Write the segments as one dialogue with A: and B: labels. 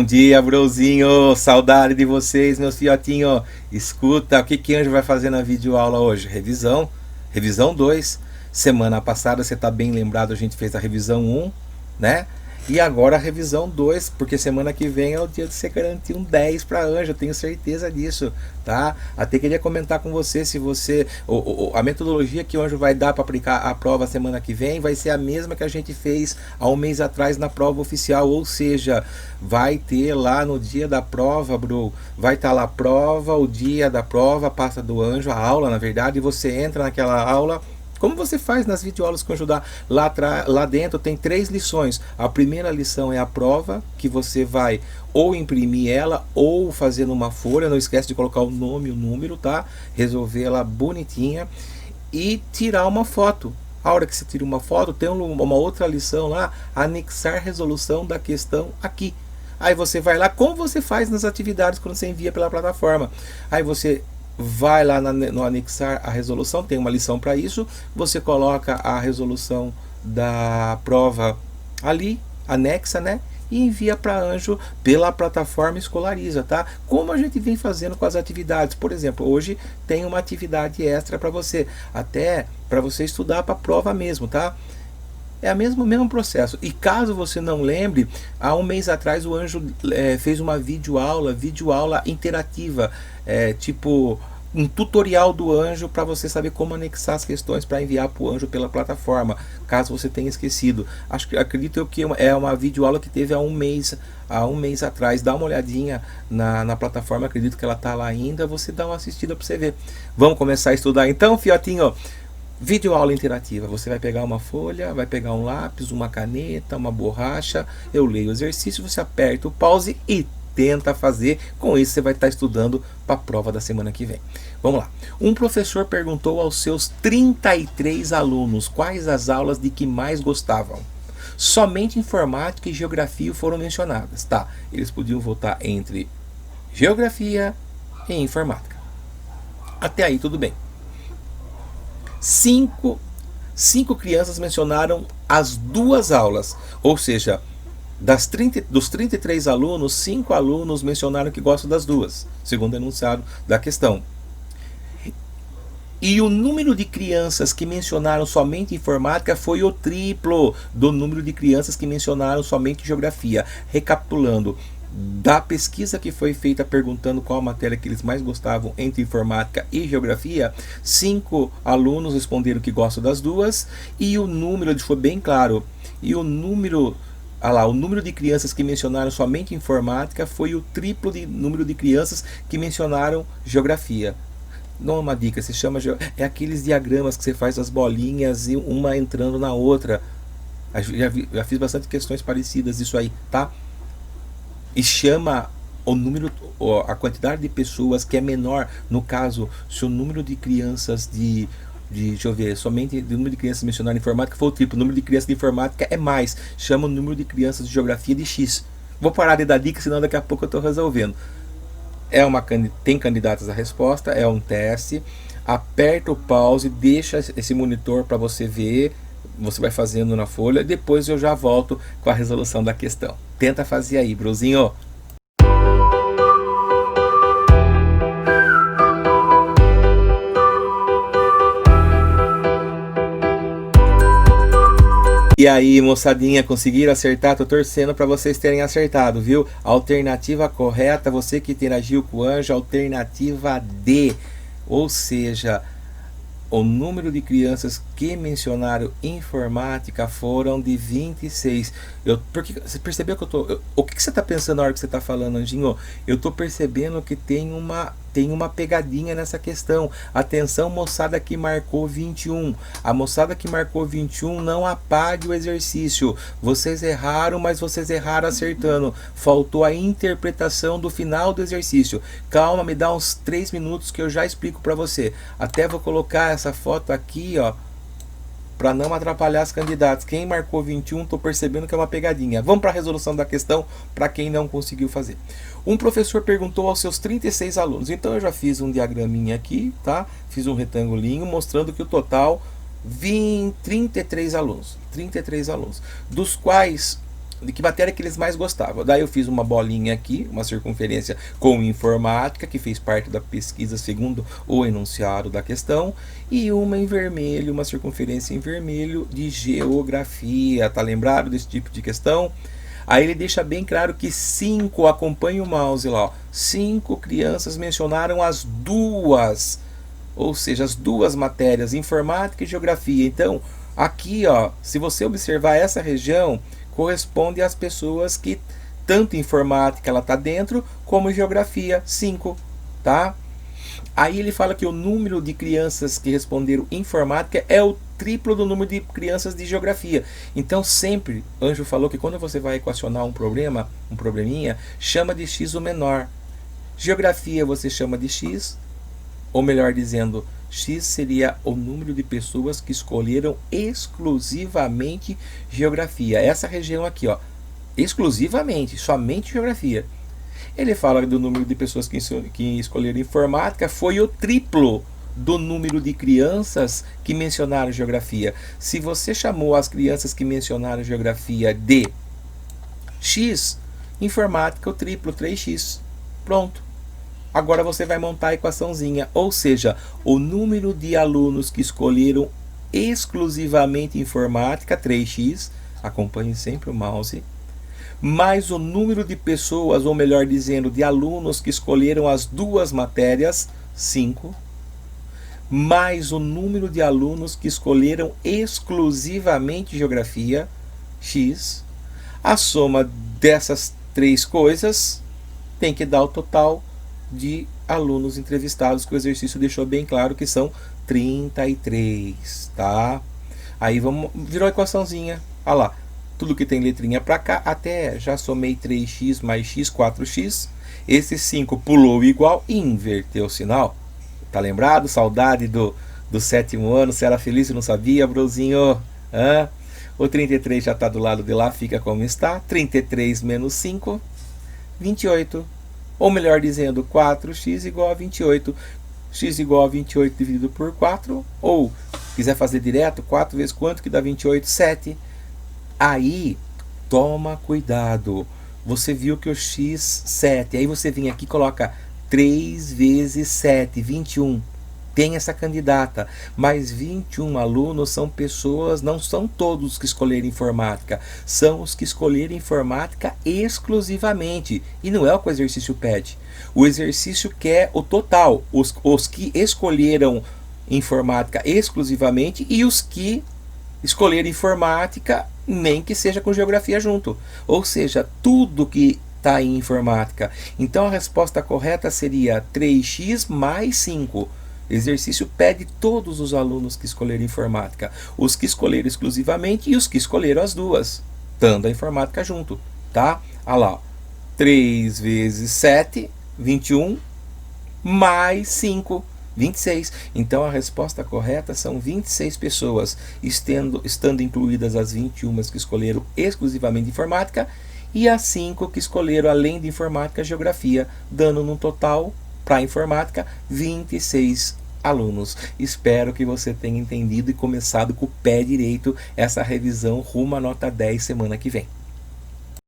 A: dia, brozinho. Saudade de vocês, meus fiotinhos. Escuta, o que que Anjo vai fazer na videoaula hoje? Revisão. Revisão 2. Semana passada, você tá bem lembrado, a gente fez a revisão 1, né? E agora a revisão 2, porque semana que vem é o dia de você garantir um 10 para Anjo, eu tenho certeza disso, tá? Até queria comentar com você se você... a metodologia que o Anjo vai dar para aplicar a prova semana que vem vai ser a mesma que a gente fez há um mês atrás na prova oficial, ou seja, vai ter lá no dia da prova, bro, vai estar lá a prova, o dia da prova, passa do Anjo, a aula, na verdade, e você entra naquela aula... Como você faz nas videoaulas que eu ajudar, lá dentro tem 3 lições. A primeira lição é a prova, que você vai ou imprimir ela ou fazer numa folha. Não esquece de colocar o nome e o número, tá? Resolver ela bonitinha e tirar uma foto. A hora que você tira uma foto, tem uma outra lição lá, anexar resolução da questão aqui. Aí você vai lá, como você faz nas atividades quando você envia pela plataforma. Aí você vai lá no anexar a resolução, tem uma lição para isso, você coloca a resolução da prova ali, anexa, né? E envia para Anjo pela plataforma Escolariza, tá? Como a gente vem fazendo com as atividades. Por exemplo, hoje tem uma atividade extra para você, até para você estudar para a prova mesmo, tá? É o mesmo processo. E caso você não lembre, há um mês atrás o Anjo fez uma videoaula interativa, tipo um tutorial do Anjo para você saber como anexar as questões para enviar para o Anjo pela plataforma, caso você tenha esquecido. Acredito eu que é uma videoaula que teve há um mês atrás. Dá uma olhadinha na plataforma, acredito que ela está lá ainda, você dá uma assistida para você ver. Vamos começar a estudar então, fiotinho? Videoaula interativa, você vai pegar uma folha, vai pegar um lápis, uma caneta, uma borracha, eu leio o exercício, você aperta o pause e tenta fazer. Com isso você vai estar estudando para a prova da semana que vem. Vamos lá. Um professor perguntou aos seus 33 alunos quais as aulas de que mais gostavam. Somente informática e geografia foram mencionadas, tá? Eles podiam votar entre geografia e informática. Até aí tudo bem. Cinco crianças mencionaram as 2 aulas, ou seja, dos 33 alunos, 5 alunos mencionaram que gostam das 2, segundo o enunciado da questão. E o número de crianças que mencionaram somente informática foi o triplo do número de crianças que mencionaram somente geografia. Recapitulando, da pesquisa que foi feita perguntando qual matéria que eles mais gostavam entre informática e geografia, 5 alunos responderam que gostam das 2, e o número, deixou bem claro, e o número de crianças que mencionaram somente informática foi o triplo do número de crianças que mencionaram geografia. Não é uma dica, se chama, é aqueles diagramas que você faz as bolinhas e uma entrando na outra. Já fiz bastante questões parecidas disso aí, tá? E chama o número, a quantidade de pessoas que é menor. No caso, se o número de crianças deixa eu ver, somente o número de crianças mencionadas em informática foi o triplo, o número de crianças de informática é mais, chama o número de crianças de geografia de X. Vou parar de dar dica, senão daqui a pouco eu estou resolvendo. Tem candidatas à resposta, é um teste. Aperta o pause, deixa esse monitor para você ver. Você vai fazendo na folha, depois eu já volto com a resolução da questão. Tenta fazer aí, brozinho. E aí, moçadinha, conseguiram acertar? Tô torcendo para vocês terem acertado, viu? Alternativa correta, você que interagiu com o Anjo, alternativa D. Ou seja, o número de crianças que mencionaram informática foram de 26. Porque você percebeu que o que você está pensando na hora que você está falando, Anjinho? Eu estou percebendo que tem uma pegadinha nessa questão. Atenção, moçada que marcou 21. A moçada que marcou 21, não apague o exercício. Vocês erraram, mas vocês erraram acertando. Faltou a interpretação do final do exercício. Calma, me dá uns 3 minutos que eu já explico para você. Até vou colocar essa foto aqui, ó, para não atrapalhar as candidatas. Quem marcou 21, estou percebendo que é uma pegadinha. Vamos para a resolução da questão, para quem não conseguiu fazer. Um professor perguntou aos seus 36 alunos. Então eu já fiz um diagraminha aqui, tá? Fiz um retangulinho mostrando que o total 33 alunos. 33 alunos. Dos quais de que matéria que eles mais gostavam. Daí eu fiz uma bolinha aqui, uma circunferência com informática, que fez parte da pesquisa segundo o enunciado da questão, e uma em vermelho, uma circunferência em vermelho de geografia. Tá lembrado desse tipo de questão? Aí ele deixa bem claro que 5, acompanha o mouse lá, 5 crianças mencionaram as duas, ou seja, as duas matérias, informática e geografia. Então, aqui, ó, se você observar essa região, corresponde às pessoas que tanto informática ela está dentro, como geografia, 5, tá? Aí ele fala que o número de crianças que responderam informática é o triplo do número de crianças de geografia. Então sempre, Anjo falou que quando você vai equacionar um problema, um probleminha, chama de x o menor. Geografia você chama de x, ou melhor dizendo, x seria o número de pessoas que escolheram exclusivamente geografia. Essa região aqui, ó, exclusivamente, somente geografia. Ele fala do número de pessoas que escolheram informática, foi o triplo do número de crianças que mencionaram geografia. Se você chamou as crianças que mencionaram geografia de x, informática o triplo, 3x. Pronto. Agora você vai montar a equaçãozinha, ou seja, o número de alunos que escolheram exclusivamente informática, 3x, acompanhe sempre o mouse, mais o número de pessoas, ou melhor dizendo, de alunos que escolheram as duas matérias, 5, mais o número de alunos que escolheram exclusivamente geografia, x. A soma dessas três coisas tem que dar o total de alunos entrevistados, que o exercício deixou bem claro que são 33, tá? Aí vamos, virou a equaçãozinha, olha lá, tudo que tem letrinha para cá, até já somei 3x mais x, 4x, esse 5 pulou igual e inverteu o sinal. Tá lembrado? Saudade do sétimo ano, você era feliz e não sabia, brozinho? Hã? O 33 já está do lado de lá, fica como está, 33 menos 5, 28. Ou melhor dizendo, 4x igual a 28. X igual a 28 dividido por 4. Ou, quiser fazer direto, 4 vezes quanto que dá 28? 7. Aí, toma cuidado. Você viu que o x, 7. Aí você vem aqui e coloca 3 vezes 7, 21. Tem essa candidata, mas 21 alunos são pessoas, não são todos que escolheram informática, são os que escolheram informática exclusivamente, e não é o que o exercício pede. O exercício quer o total, os que escolheram informática exclusivamente e os que escolheram informática, nem que seja com geografia junto, ou seja, tudo que está em informática. Então a resposta correta seria 3x mais 5. Exercício pede todos os alunos que escolheram informática, os que escolheram exclusivamente e os que escolheram as duas, dando a informática junto, tá? Olha lá, 3 vezes 7, 21, mais 5, 26. Então a resposta correta são 26 pessoas, estando incluídas as 21 que escolheram exclusivamente informática e as 5 que escolheram além de informática geografia, dando no total para informática 26 alunos. Espero que você tenha entendido e começado com o pé direito essa revisão rumo à nota 10 semana que vem.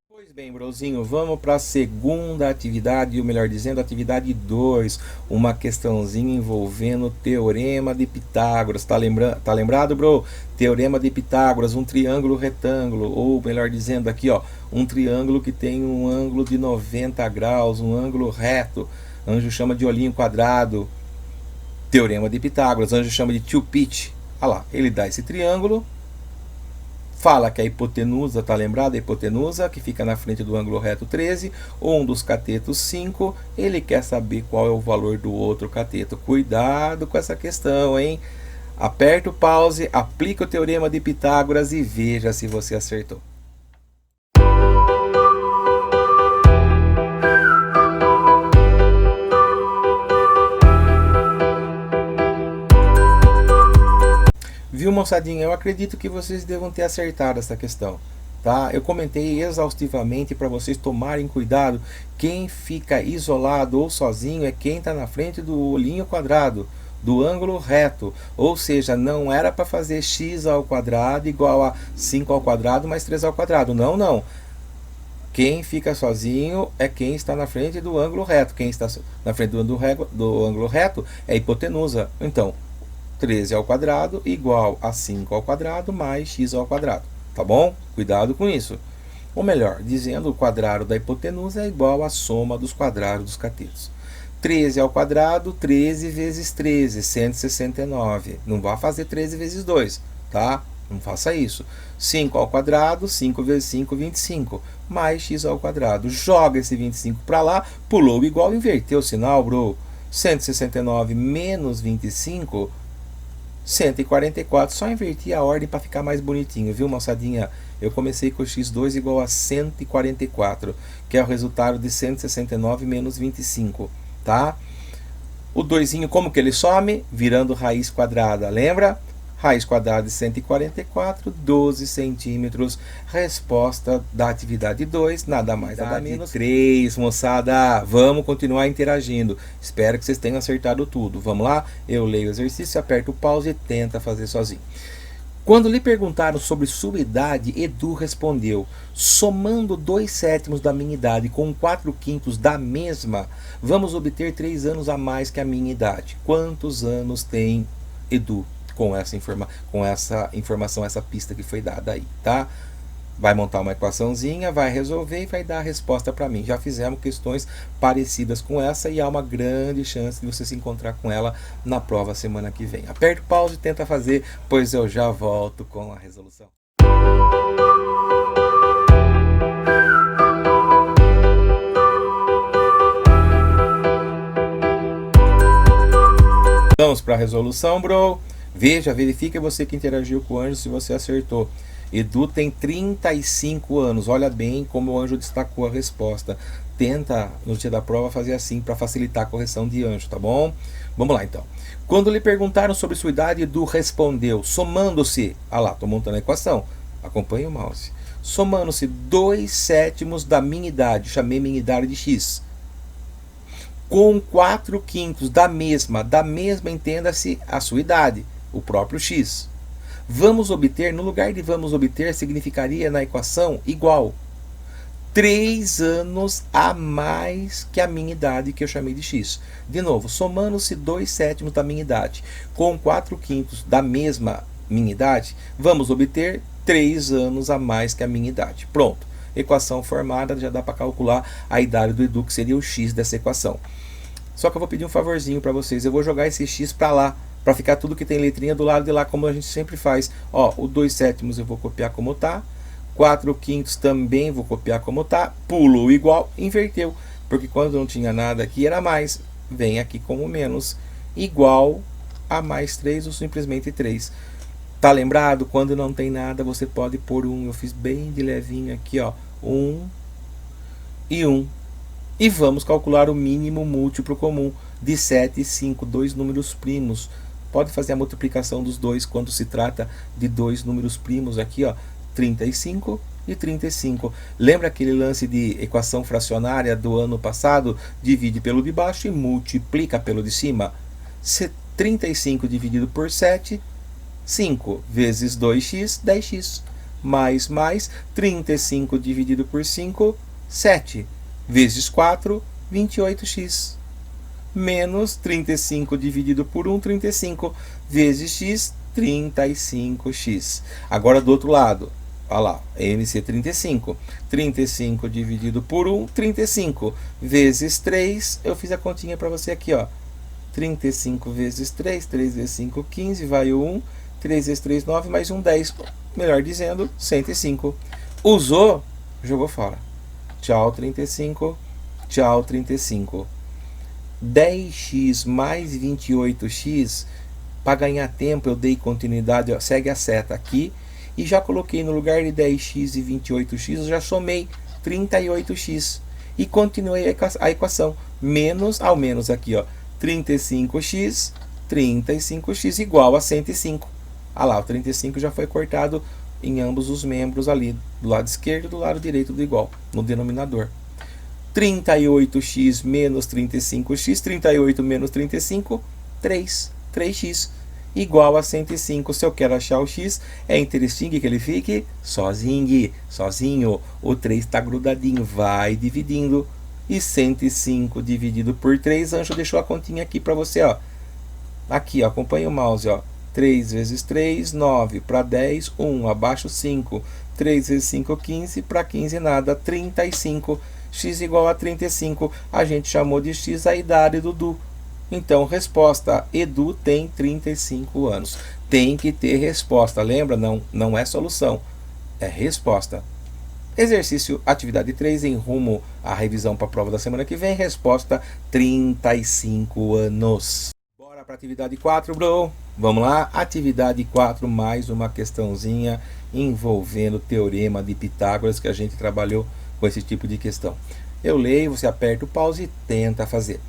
A: Pois bem, brozinho, vamos para a segunda atividade, ou melhor dizendo, atividade 2, uma questãozinha envolvendo Teorema de Pitágoras. Tá lembrado, bro? Teorema de Pitágoras, um triângulo retângulo, ou melhor dizendo aqui, ó, um triângulo que tem um ângulo de 90 graus, um ângulo reto. Anjo chama de olhinho quadrado. Teorema de Pitágoras, Anjo chama de two pitch. Olha lá, ele dá esse triângulo, fala que a hipotenusa, tá lembrado? A hipotenusa que fica na frente do ângulo reto 13, um dos catetos 5, ele quer saber qual é o valor do outro cateto. Cuidado com essa questão, hein? Aperta o pause, aplica o Teorema de Pitágoras e veja se você acertou. Viu, moçadinha? Eu acredito que vocês devam ter acertado essa questão, tá? Eu comentei exaustivamente para vocês tomarem cuidado. Quem fica isolado ou sozinho é quem está na frente do olhinho quadrado, do ângulo reto. Ou seja, não era para fazer x ao quadrado igual a 5 ao quadrado mais 3 ao quadrado. Não, não. Quem fica sozinho é quem está na frente do ângulo reto. Quem está na frente do ângulo reto é a hipotenusa. Então, 13 ao quadrado igual a 5 ao quadrado mais x ao quadrado. Tá bom? Cuidado com isso. Ou melhor, dizendo, o quadrado da hipotenusa é igual à soma dos quadrados dos catetos. 13 ao quadrado, 13 vezes 13, 169. Não vá fazer 13 vezes 2, tá? Não faça isso. 5 ao quadrado, 5 vezes 5, 25. Mais x ao quadrado. Joga esse 25 para lá, pulou igual, inverteu o sinal, bro. 169 menos 25, 144. Só inverti a ordem para ficar mais bonitinho, viu, moçadinha? Eu comecei com x2 igual a 144, que é o resultado de 169 menos 25, tá? O 2, como que ele some? Virando raiz quadrada, lembra? Raiz quadrada de 144, 12 centímetros. Resposta da atividade 2, nada mais, nada menos. 3, moçada. Vamos continuar interagindo. Espero que vocês tenham acertado tudo. Vamos lá? Eu leio o exercício, aperto o pause e tenta fazer sozinho. Quando lhe perguntaram sobre sua idade, Edu respondeu: somando 2/7 da minha idade com 4/5 da mesma, vamos obter 3 anos a mais que a minha idade. Quantos anos tem Edu? Com essa informação, essa pista que foi dada aí, tá? Vai montar uma equaçãozinha, vai resolver e vai dar a resposta para mim. Já fizemos questões parecidas com essa e há uma grande chance de você se encontrar com ela na prova semana que vem. Aperta o pause e tenta fazer, pois eu já volto com a resolução. Vamos para a resolução, bro. Veja, verifique você que interagiu com o anjo se você acertou. Edu tem 35 anos. Olha bem como o anjo destacou a resposta. Tenta, no dia da prova, fazer assim para facilitar a correção de anjo, tá bom? Vamos lá, então. Quando lhe perguntaram sobre sua idade, Edu respondeu, somando-se... Ah lá, estou montando a equação. Acompanhe o mouse. Somando-se 2/7 da minha idade. Chamei minha idade de x. Com 4/5 da mesma, entenda-se a sua idade. O próprio x. Vamos obter, no lugar de vamos obter, significaria na equação igual 3 anos a mais que a minha idade, que eu chamei de x. De novo, somando-se 2/7 da minha idade com 4/5 da mesma minha idade, vamos obter 3 anos a mais que a minha idade. Pronto. Equação formada, já dá para calcular a idade do Edu, que seria o x dessa equação. Só que eu vou pedir um favorzinho para vocês. Eu vou jogar esse x para lá, para ficar tudo que tem letrinha do lado de lá, como a gente sempre faz. Ó, o 2/7 eu vou copiar como tá. 4/5 também vou copiar como tá. Pulo o igual, inverteu. Porque quando não tinha nada aqui era mais. Vem aqui como menos. Igual a mais 3 ou simplesmente 3. Tá lembrado? Quando não tem nada, você pode pôr 1. Eu fiz bem de levinho aqui, ó. 1 e 1. E vamos calcular o mínimo múltiplo comum de 7 e 5, dois números primos. Pode fazer a multiplicação dos dois quando se trata de dois números primos aqui, ó, 35 e 35. Lembra aquele lance de equação fracionária do ano passado? Divide pelo de baixo e multiplica pelo de cima. 35 dividido por 7, 5 vezes 2x, 10x. Mais 35 dividido por 5, 7 vezes 4, 28x. Menos 35 dividido por 1, 35, vezes x, 35x. Agora do outro lado, olha lá, MC 35. 35 dividido por 1, 35, vezes 3, eu fiz a continha para você aqui, ó. 35 vezes 3, 3 vezes 5, 15, vai o 1, 3 vezes 3, 9, mais 1, 10. Melhor dizendo, 105. Usou, jogou fora. Tchau, 35. Tchau, 35. 10x mais 28x, para ganhar tempo eu dei continuidade, ó, segue a seta aqui, e já coloquei no lugar de 10x e 28x, eu já somei 38x, e continuei a equação, menos, ao menos aqui, ó, 35x igual a 105. Ah lá, o 35 já foi cortado em ambos os membros ali, do lado esquerdo e do lado direito do igual, no denominador. 38x menos 35x, 38 menos 35, 3x. igual a 105. Se eu quero achar o x, é interessante que ele fique sozinho. O 3 está grudadinho, vai dividindo. E 105 dividido por 3, Anjo deixou a continha aqui para você, ó. Aqui, ó, acompanha o mouse, ó. 3 vezes 3, 9. Para 10, 1. Abaixo, 5. 3 vezes 5, 15. Para 15, nada. 35. X igual a 35. A gente chamou de x a idade do Edu. Então, resposta. Edu tem 35 anos. Tem que ter resposta. Lembra? Não é solução. É resposta. Exercício, atividade 3, em rumo à revisão para a prova da semana que vem. Resposta, 35 anos. Bora para a atividade 4, bro. Vamos lá. Atividade 4, mais uma questãozinha envolvendo o teorema de Pitágoras, que a gente trabalhou com esse tipo de questão. Eu leio, você aperta o pause e tenta fazer.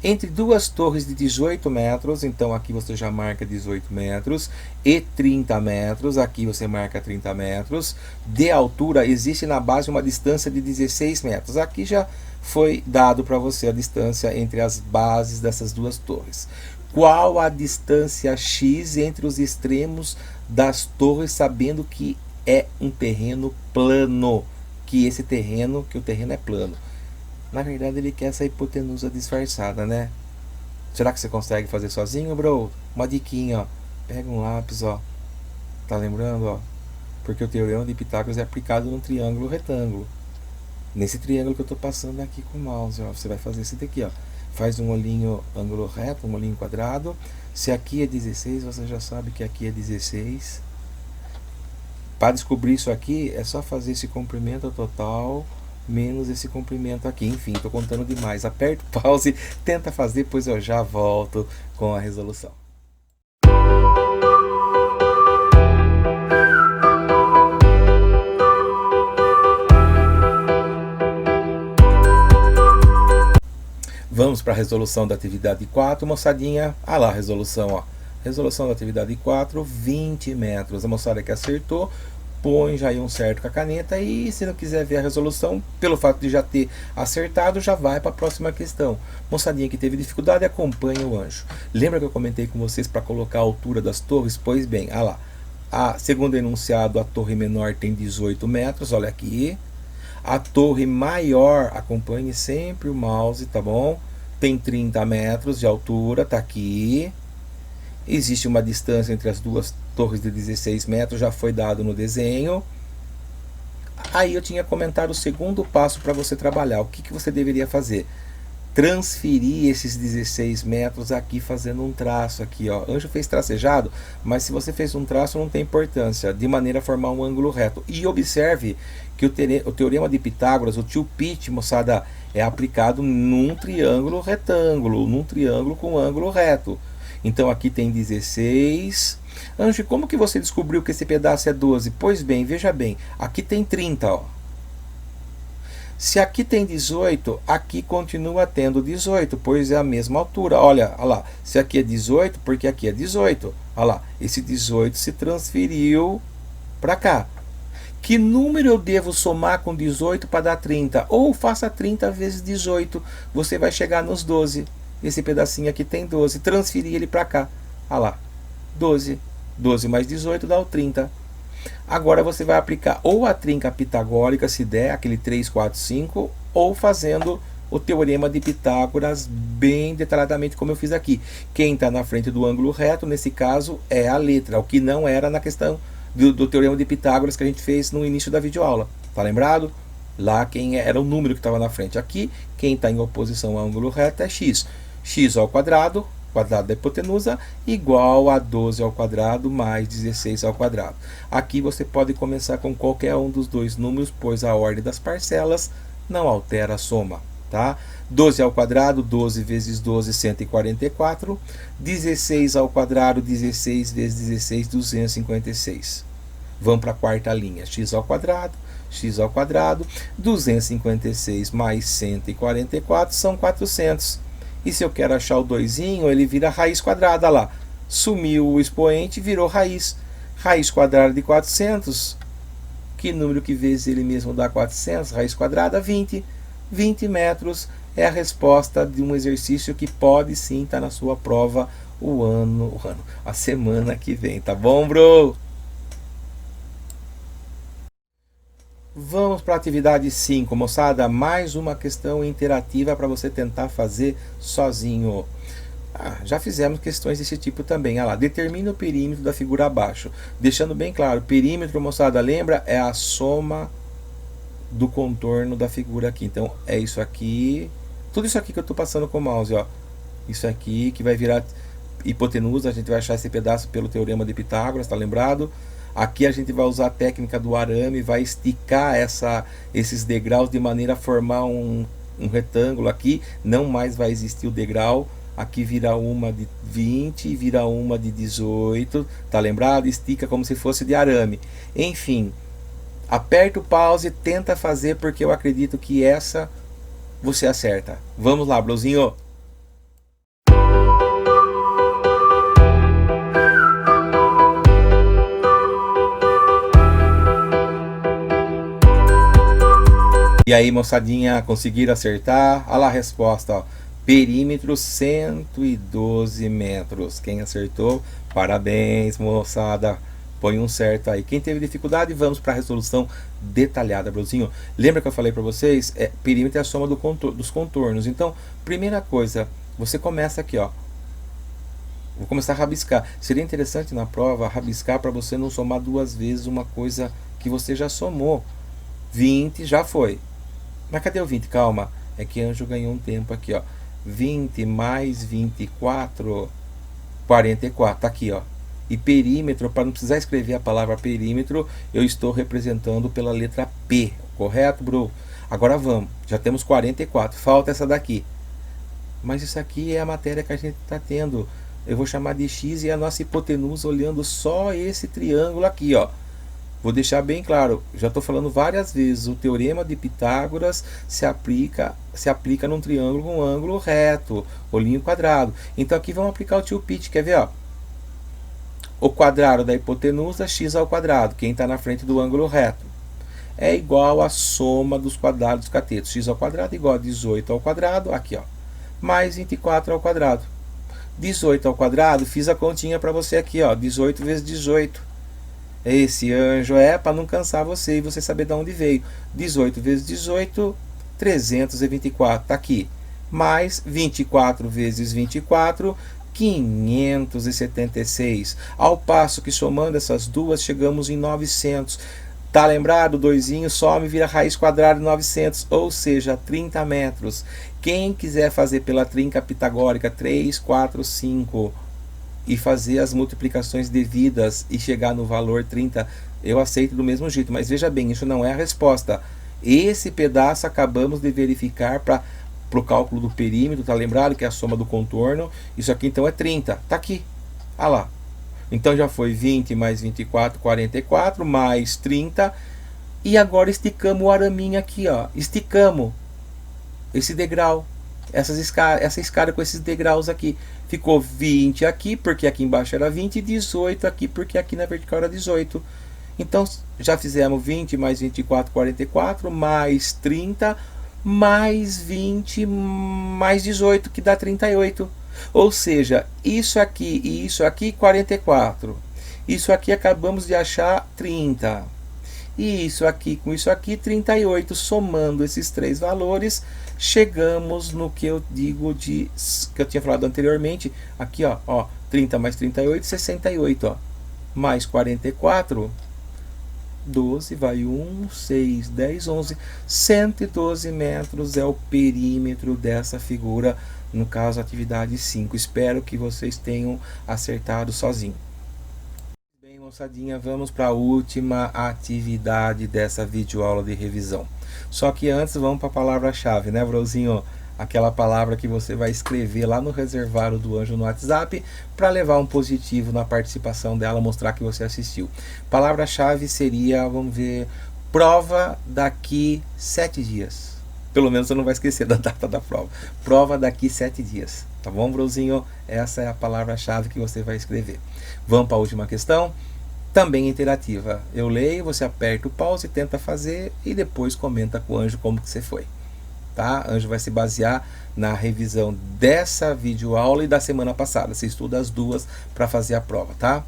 A: Entre duas torres de 18 metros, então aqui você já marca 18 metros, e 30 metros, aqui você marca 30 metros, de altura, existe na base uma distância de 16 metros. Aqui já foi dado para você a distância entre as bases dessas duas torres. Qual a distância x entre os extremos das torres, sabendo que é um terreno plano? Que o terreno é plano. Na verdade, ele quer essa hipotenusa disfarçada, né? Será que você consegue fazer sozinho, bro? Uma diquinha, ó. Pega um lápis, ó. Tá lembrando, ó? Porque o teorema de Pitágoras é aplicado num triângulo retângulo. Nesse triângulo que eu tô passando aqui com o mouse, ó. Você vai fazer esse daqui, ó. Faz um olhinho ângulo reto, um olhinho quadrado. Se aqui é 16, você já sabe que aqui é 16. Para descobrir isso aqui, é só fazer esse comprimento total menos esse comprimento aqui. Enfim, estou contando demais. Aperta o pause, tenta fazer, depois eu já volto com a resolução. Vamos para a resolução da atividade 4, moçadinha. Ah lá a resolução, ó. Resolução da atividade 4, 20 metros. A moçada que acertou, põe já aí um certo com a caneta, e se não quiser ver a resolução, pelo fato de já ter acertado, já vai para a próxima questão. Moçadinha que teve dificuldade, acompanha o Anjo. Lembra que eu comentei com vocês para colocar a altura das torres? Pois bem, olha lá. Segundo o enunciado, a torre menor tem 18 metros, olha aqui. A torre maior, acompanhe sempre o mouse, tá bom? Tem 30 metros de altura, tá aqui. Existe uma distância entre as duas torres de 16 metros, já foi dado no desenho. Aí eu tinha comentado o segundo passo para você trabalhar. O que você deveria fazer? Transferir esses 16 metros aqui, fazendo um traço aqui, ó. Anjo fez tracejado, mas se você fez um traço não tem importância, de maneira a formar um ângulo reto. E observe que o teorema de Pitágoras, o tio Pit, moçada, é aplicado num triângulo retângulo, num triângulo com ângulo reto. Então aqui tem 16. Anjo, como que você descobriu que esse pedaço é 12? Pois bem, veja bem, aqui tem 30, ó. Se aqui tem 18, aqui continua tendo 18, pois é a mesma altura. Olha lá, se aqui é 18, porque aqui é 18. Olha lá, esse 18 se transferiu para cá. Que número eu devo somar com 18 para dar 30? Ou faça 30 vezes 18, você vai chegar nos 12. Esse pedacinho aqui tem 12, transferir ele para cá. Olha lá, 12. 12 mais 18 dá o 30. Agora você vai aplicar ou a trinca pitagórica, se der, aquele 3, 4, 5, ou fazendo o teorema de Pitágoras bem detalhadamente, como eu fiz aqui. Quem está na frente do ângulo reto, nesse caso, é a letra, o que não era na questão do teorema de Pitágoras que a gente fez no início da videoaula. Tá lembrado? Lá quem era o número que estava na frente. Aqui, quem está em oposição ao ângulo reto é x. X ao quadrado da hipotenusa, igual a 12 ao quadrado mais 16 ao quadrado. Aqui você pode começar com qualquer um dos dois números, pois a ordem das parcelas não altera a soma, tá? 12 ao quadrado, 12 vezes 12, 144. 16 ao quadrado, 16 vezes 16, 256. Vamos para a quarta linha. X ao quadrado, 256 mais 144 são 400. E se eu quero achar o doisinho, ele vira raiz quadrada, lá. Sumiu o expoente, virou raiz. Raiz quadrada de 400. Que número que vezes ele mesmo dá 400? Raiz quadrada, 20. 20 metros é a resposta de um exercício que pode sim estar na sua prova a semana que vem, tá bom, bro? Vamos para a atividade 5, moçada. Mais uma questão interativa para você tentar fazer sozinho. Já fizemos questões desse tipo também. Lá, determina o perímetro da figura abaixo. Deixando bem claro, perímetro, moçada, lembra? É a soma do contorno da figura aqui. Então, é isso aqui. Tudo isso aqui que eu estou passando com o mouse, ó. Isso aqui que vai virar hipotenusa. A gente vai achar esse pedaço pelo teorema de Pitágoras, tá lembrado? Aqui a gente vai usar a técnica do arame, vai esticar esses degraus de maneira a formar um retângulo aqui. Não mais vai existir o degrau. Aqui vira uma de 20 e vira uma de 18. Tá lembrado? Estica como se fosse de arame. Enfim, aperta o pause, tenta fazer, porque eu acredito que essa você acerta. Vamos lá, brozinho! E aí, moçadinha, conseguiram acertar? Olha lá a resposta, ó. Perímetro 112 metros. Quem acertou? Parabéns, moçada. Põe um certo aí. Quem teve dificuldade, vamos para a resolução detalhada, brozinho. Lembra que eu falei para vocês? Perímetro é a soma dos contornos. Então, primeira coisa, você começa aqui, ó. Vou começar a rabiscar. Seria interessante na prova rabiscar para você não somar duas vezes uma coisa que você já somou. 20 já foi. Mas cadê o 20? Calma. É que Anjo ganhou um tempo aqui, ó. 20 mais 24, 44. Tá aqui, ó. E perímetro, para não precisar escrever a palavra perímetro, eu estou representando pela letra P. Correto, bro? Agora vamos. Já temos 44. Falta essa daqui. Mas isso aqui é a matéria que a gente está tendo. Eu vou chamar de X e a nossa hipotenusa olhando só esse triângulo aqui, ó. Vou deixar bem claro, já estou falando várias vezes, o teorema de Pitágoras se aplica num triângulo com um ângulo reto, olhinho quadrado. Então aqui vamos aplicar o tio Pitt, quer ver? Ó? O quadrado da hipotenusa, x ao quadrado, quem está na frente do ângulo reto, é igual à soma dos quadrados dos catetos. X ao quadrado igual a 18 ao quadrado, aqui ó, mais 24 ao quadrado. 18 ao quadrado, fiz a continha para você aqui, ó, 18 vezes 18. Esse Anjo para não cansar você e você saber de onde veio. 18 vezes 18, 324, tá aqui. Mais 24 vezes 24, 576. Ao passo que somando essas duas, chegamos em 900. Tá lembrado? Doisinho some e vira raiz quadrada de 900, ou seja, 30 metros. Quem quiser fazer pela trinca pitagórica 3, 4, 5... e fazer as multiplicações devidas e chegar no valor 30, eu aceito do mesmo jeito. Mas veja bem, isso não é a resposta. Esse pedaço acabamos de verificar para o cálculo do perímetro, tá lembrado? Que é a soma do contorno. Isso aqui então é 30, tá aqui. Ah lá. Então já foi 20 mais 24, 44, mais 30. E agora esticamos o araminho aqui, ó. Esticamos esse degrau. Essa escada com esses degraus aqui. Ficou 20 aqui, porque aqui embaixo era 20, e 18 aqui, porque aqui na vertical era 18. Então, já fizemos 20 mais 24, 44, mais 30, mais 20, mais 18, que dá 38. Ou seja, isso aqui e isso aqui, 44. Isso aqui acabamos de achar 30. E isso aqui com isso aqui, 38. Somando esses três valores, chegamos no que eu digo que eu tinha falado anteriormente, aqui ó, 30 mais 38, 68, ó, mais 44, 12, vai 1, 6, 10, 11, 112 metros é o perímetro dessa figura, no caso atividade 5. Espero que vocês tenham acertado sozinho. Bem, moçadinha, vamos para a última atividade dessa videoaula de revisão. Só que antes vamos para a palavra-chave, né, brozinho? Aquela palavra que você vai escrever lá no reservário do Anjo no WhatsApp para levar um positivo na participação dela, mostrar que você assistiu. Palavra-chave seria, vamos ver, prova daqui 7 dias. Pelo menos você não vai esquecer da data da prova. Prova daqui 7 dias. Tá bom, brozinho? Essa é a palavra-chave que você vai escrever. Vamos para a última questão? Também interativa. Eu leio, você aperta o pause, tenta fazer e depois comenta com o Anjo como que você foi. tá? Anjo vai se basear na revisão dessa videoaula e da semana passada. Você estuda as duas para fazer a prova, tá?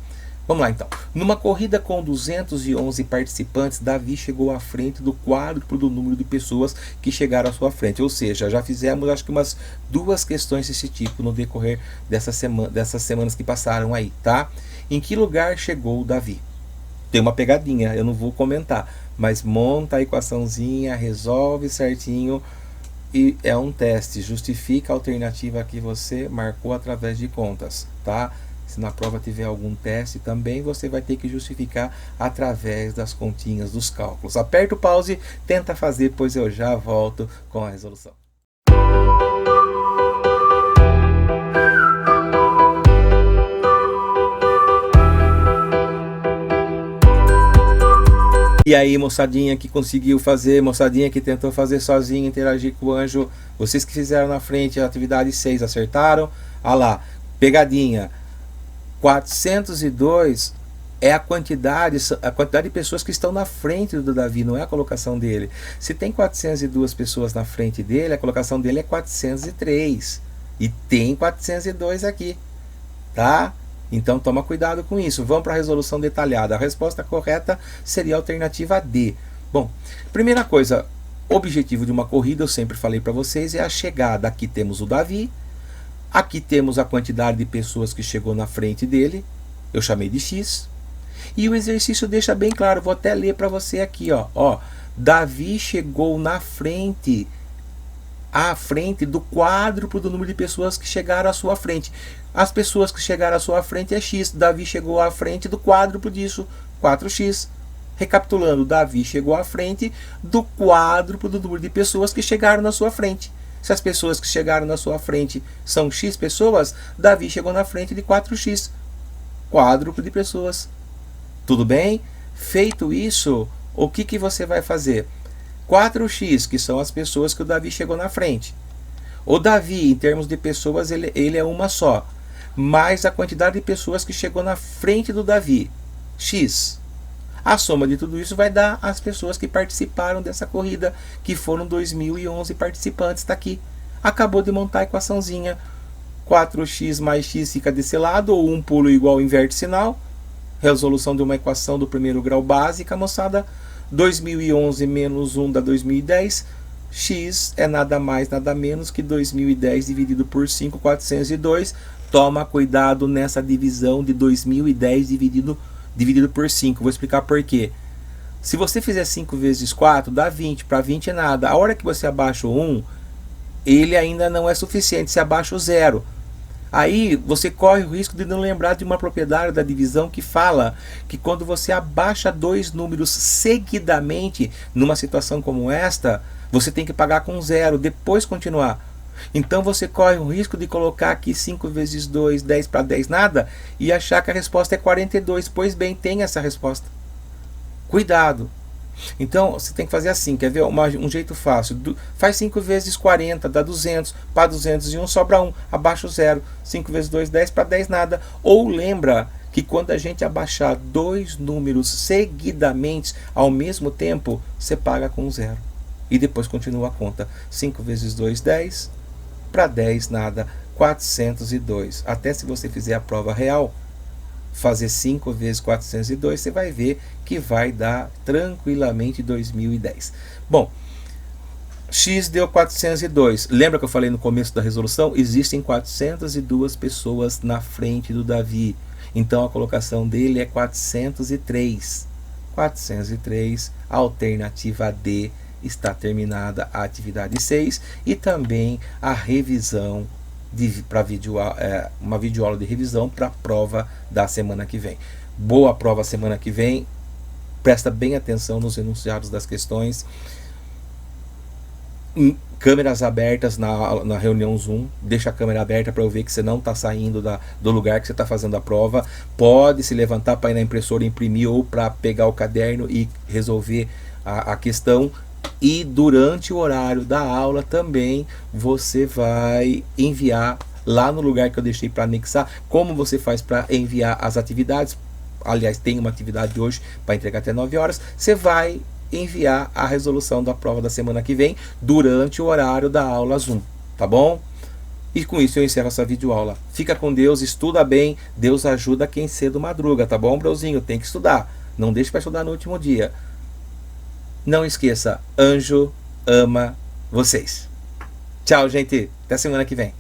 A: Vamos lá então. Numa corrida com 211 participantes, Davi chegou à frente do quádruplo do número de pessoas que chegaram à sua frente. Ou seja, já fizemos acho que umas 2 questões desse tipo no decorrer dessas semanas que passaram aí, tá? Em que lugar chegou Davi? Tem uma pegadinha, eu não vou comentar, mas monta a equaçãozinha, resolve certinho e é um teste. Justifica a alternativa que você marcou através de contas, tá? Se na prova tiver algum teste também, você vai ter que justificar através das continhas, dos cálculos. Aperta o pause, tenta fazer, pois eu já volto com a resolução. E aí, moçadinha que conseguiu fazer, moçadinha que tentou fazer sozinha, interagir com o anjo, vocês que fizeram na frente a atividade 6, acertaram? Ah lá, pegadinha. 402 é a quantidade de pessoas que estão na frente do Davi, não é a colocação dele. Se tem 402 pessoas na frente dele, a colocação dele é 403. E tem 402 aqui, tá? Então toma cuidado com isso. Vamos para a resolução detalhada. A resposta correta seria a alternativa D. Bom, primeira coisa, objetivo de uma corrida, eu sempre falei para vocês, é a chegada. Aqui temos o Davi. Aqui temos a quantidade de pessoas que chegou na frente dele, eu chamei de X. E o exercício deixa bem claro, vou até ler para você aqui, ó. Davi chegou na frente, à frente do quádruplo do número de pessoas que chegaram à sua frente. As pessoas que chegaram à sua frente é X, Davi chegou à frente do quádruplo disso, 4x. Recapitulando, Davi chegou à frente do quádruplo do número de pessoas que chegaram na sua frente. Se as pessoas que chegaram na sua frente são X pessoas, Davi chegou na frente de 4x. Quádruplo de pessoas. Tudo bem? Feito isso, o que você vai fazer? 4x, que são as pessoas que o Davi chegou na frente. O Davi, em termos de pessoas, ele é uma só. Mais a quantidade de pessoas que chegou na frente do Davi. X. A soma de tudo isso vai dar as pessoas que participaram dessa corrida, que foram 2011 participantes, está aqui. Acabou de montar a equaçãozinha. 4x mais x fica desse lado, ou um pulo igual inverte sinal. Resolução de uma equação do primeiro grau básica, moçada. 2011 menos 1 dá 2010. X é nada mais, nada menos que 2010 dividido por 5, 402. Toma cuidado nessa divisão de 2010 dividido por 5. Vou explicar por quê. Se você fizer 5 vezes 4, dá 20. Para 20 é nada. A hora que você abaixa o 1, ele ainda não é suficiente. Se abaixa o 0. Aí você corre o risco de não lembrar de uma propriedade da divisão que fala que quando você abaixa 2 números seguidamente, numa situação como esta, você tem que pagar com 0, depois continuar. Então você corre o risco de colocar aqui 5 vezes 2, 10 para 10 nada, e achar que a resposta é 42. Pois bem, tem essa resposta. Cuidado. Então você tem que fazer assim, quer ver um jeito fácil? Faz 5 vezes 40, dá 200, para 201 sobra 1, abaixa o 0. 5 vezes 2, 10 para 10 nada. Ou lembra que quando a gente abaixar 2 números seguidamente ao mesmo tempo, você paga com 0. E depois continua a conta. 5 vezes 2, 10, para 10 nada, 402. Até se você fizer a prova real, fazer 5 vezes 402, você vai ver que vai dar tranquilamente 2010. Bom, X deu 402. Lembra que eu falei no começo da resolução? Existem 402 pessoas na frente do Davi. Então a colocação dele é 403. 403, alternativa D. Está terminada a atividade 6 e também a revisão para uma videoaula de revisão para a prova da semana que vem. Boa prova semana que vem. Presta bem atenção nos enunciados das questões. Câmeras abertas na reunião Zoom. Deixa a câmera aberta para eu ver que você não está saindo do lugar que você está fazendo a prova. Pode se levantar para ir na impressora imprimir ou para pegar o caderno e resolver a questão. E durante o horário da aula também você vai enviar lá no lugar que eu deixei para anexar. Como você faz para enviar as atividades? Aliás, tem uma atividade hoje para entregar até 9 horas. Você vai enviar a resolução da prova da semana que vem durante o horário da aula Zoom, tá bom? E com isso eu encerro essa videoaula. Fica com Deus, estuda bem, Deus ajuda quem cedo madruga, tá bom, brozinho? Tem que estudar, não deixe para estudar no último dia. Não esqueça, anjo ama vocês. Tchau, gente, até semana que vem.